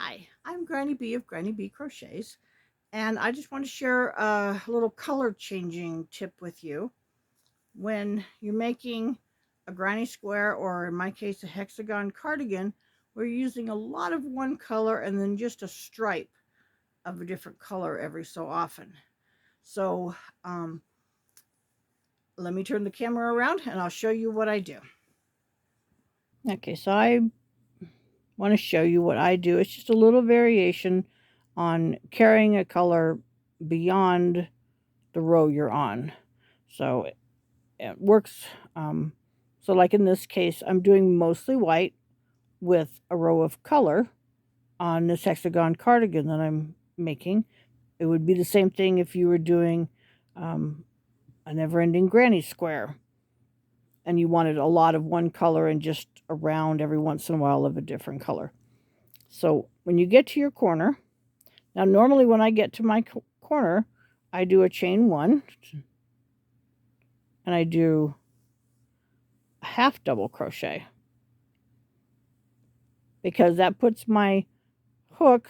Hi, I'm Granny B of Granny B Crochets, and I just want to share a little color changing tip with you. When you're making a granny square, or in my case, a hexagon cardigan, we're using a lot of one color and then just a stripe of a different color every so often. So, um, let me turn the camera around and I'll show you what I do. Okay, so I want to show you what I do. It's just a little variation on carrying a color beyond the row you're on. So it works. So, like in this case, I'm doing mostly white with a row of color on this hexagon cardigan that I'm making. It would be the same thing if you were doing a never ending granny square and you wanted a lot of one color and just around every once in a while of a different color. So, when you get to your corner, now normally when I get to my corner, I do a chain one and I do a half double crochet because that puts my hook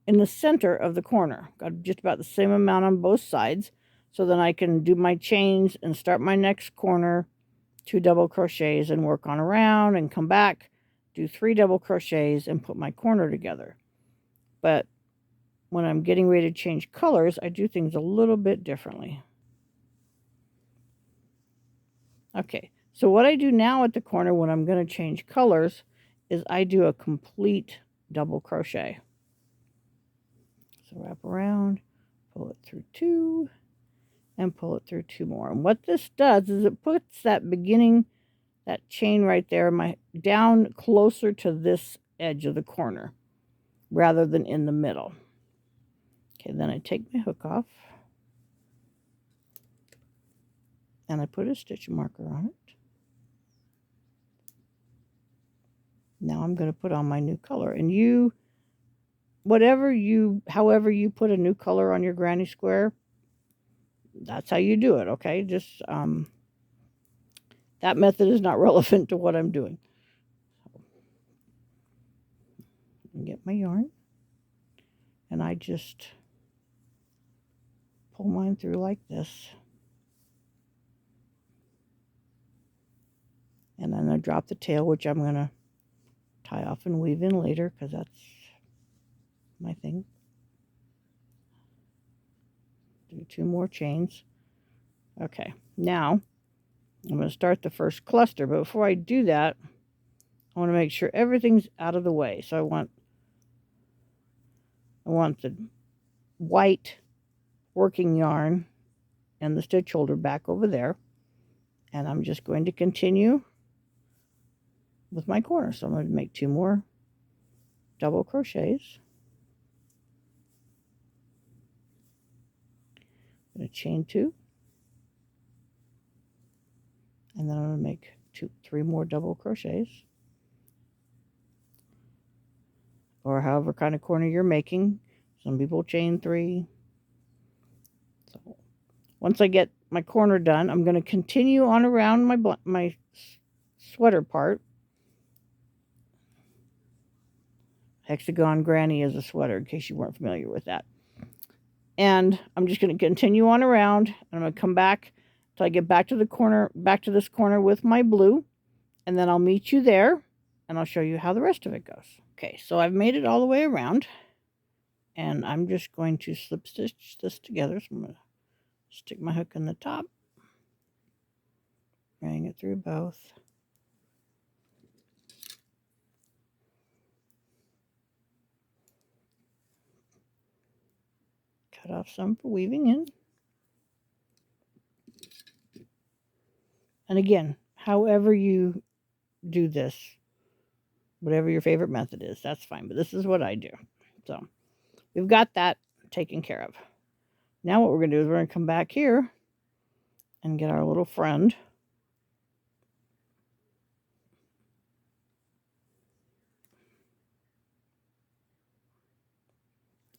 in the center of the corner. Got just about the same amount on both sides, so then I can do my chains and start my next corner, 2 double crochets and work on around and come back, do 3 double crochets and put my corner together. But when I'm getting ready to change colors, I do things a little bit differently. Okay, so what I do now at the corner when I'm going to change colors is I do a complete double crochet. So wrap around, pull it through 2, and pull it through 2 more. And what this does is it puts that beginning, that chain right there, down closer to this edge of the corner rather than in the middle. Okay, then I take my hook off and I put a stitch marker on it. Now I'm going to put on my new color, and however you put a new color on your granny square, that's how you do it. Okay, just that method is not relevant to what I'm doing. Get my yarn, and I just pull mine through like this, and then I drop the tail, which I'm going to tie off and weave in later because that's my thing. Do 2 more chains. Okay, now I'm going to start the first cluster, but before I do that, I want to make sure everything's out of the way. So I want the white working yarn and the stitch holder back over there, and I'm just going to continue with my corner. So I'm going to make 2 more double crochets. I'm going to chain 2, and then I'm going to make 3 more double crochets, or however kind of corner you're making. Some people chain 3. So once I get my corner done, I'm going to continue on around my sweater part. Hexagon Granny is a sweater, in case you weren't familiar with that. And I'm just going to continue on around, and I'm going to come back till I get back to this corner with my blue, and then I'll meet you there, and I'll show you how the rest of it goes. Okay, so I've made it all the way around, and I'm just going to slip stitch this together. So I'm going to stick my hook in the top, bring it through both. Cut off some for weaving in. And again, however you do this, whatever your favorite method is, that's fine. But this is what I do. So we've got that taken care of. Now what we're going to do is we're going to come back here and get our little friend.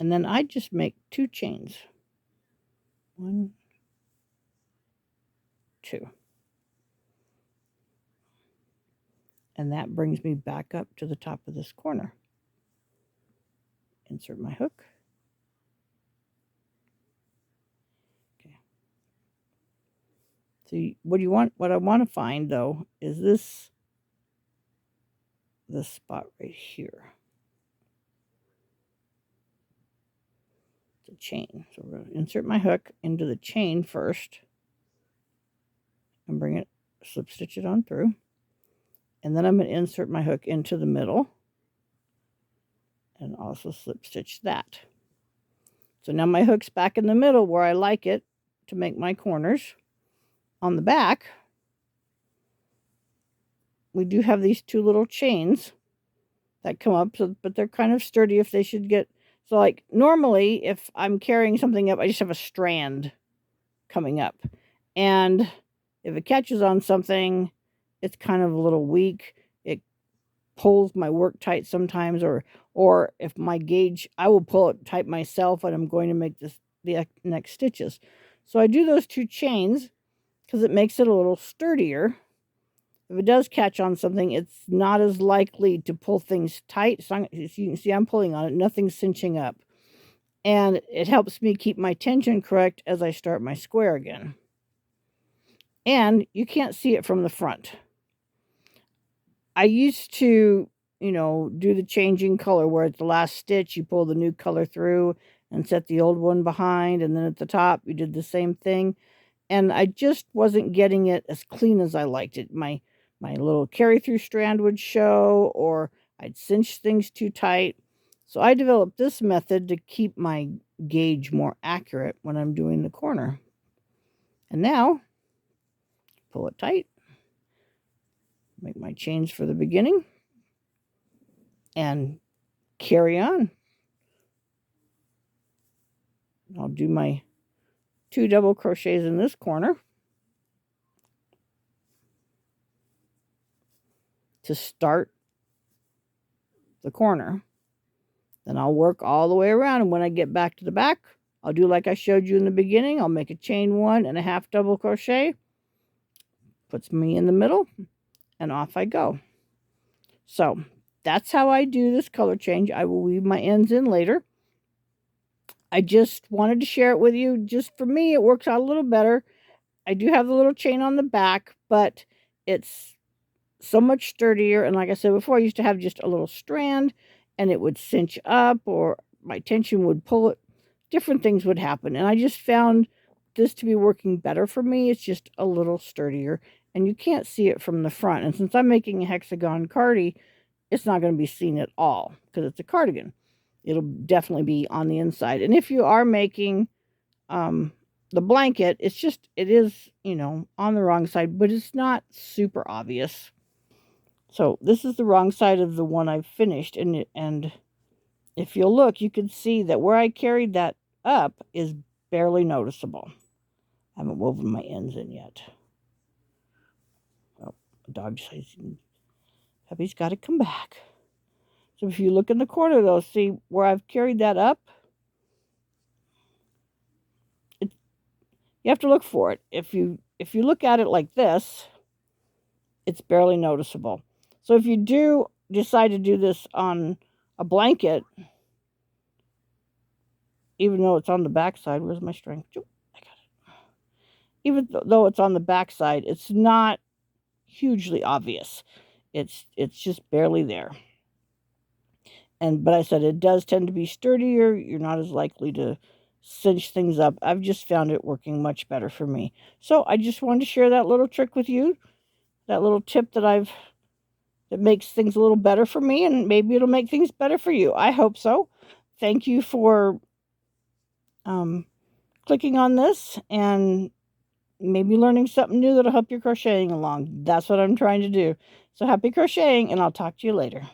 And then I just make 2 chains. 1, 2. And that brings me back up to the top of this corner. insert my hook. Okay. See, what I want to find though is this spot right here. The chain. So we're going to insert my hook into the chain first and bring it, slip stitch it on through. And then I'm going to insert my hook into the middle and also slip stitch that. So now my hook's back in the middle where I like it to make my corners. On the back, we do have these two little chains that come up, but they're kind of sturdy if they should get. So like normally if I'm carrying something up, I just have a strand coming up. And if it catches on something, it's kind of a little weak. It pulls my work tight sometimes, or if my gauge, I will pull it tight myself and I'm going to make the next stitches. So I do those two chains because it makes it a little sturdier. If it does catch on something, it's not as likely to pull things tight. So as you can see, I'm pulling on it. Nothing's cinching up. And it helps me keep my tension correct as I start my square again. And you can't see it from the front. I used to, do the changing color where at the last stitch, you pull the new color through and set the old one behind. And then at the top, you did the same thing. And I just wasn't getting it as clean as I liked it. My little carry through strand would show, or I'd cinch things too tight. So I developed this method to keep my gauge more accurate when I'm doing the corner. And now, pull it tight, make my chains for the beginning, and carry on. I'll do my 2 double crochets in this corner to start the corner. Then I'll work all the way around, and when I get back to the back, I'll do like I showed you in the beginning. I'll make a chain 1 and a half double crochet, puts me in the middle, and off I go. So that's how I do this color change. I will weave my ends in later. I just wanted to share it with you. Just for me, it works out a little better. I do have the little chain on the back, but it's so much sturdier. And like I said before, I used to have just a little strand and it would cinch up, or my tension would pull it. Different things would happen. And I just found this to be working better for me. It's just a little sturdier and you can't see it from the front. And since I'm making a hexagon cardi, it's not going to be seen at all because it's a cardigan. It'll definitely be on the inside. And if you are making the blanket, it is, on the wrong side, but it's not super obvious. So this is the wrong side of the one I've finished. And if you'll look, you can see that where I carried that up is barely noticeable. I haven't woven my ends in yet. Oh, dog says Peppy's got to come back. So if you look in the corner, though, see where I've carried that up? You have to look for it. If you look at it like this, it's barely noticeable. So if you do decide to do this on a blanket, even though it's on the back side, where's my string? I got it. Even though it's on the back side, it's not hugely obvious. It's just barely there. But I said it does tend to be sturdier. You're not as likely to cinch things up. I've just found it working much better for me. So I just wanted to share that little trick with you, that little tip that makes things a little better for me, and maybe it'll make things better for you. I hope so. Thank you for clicking on this and maybe learning something new that'll help your crocheting along. That's what I'm trying to do. So happy crocheting, and I'll talk to you later.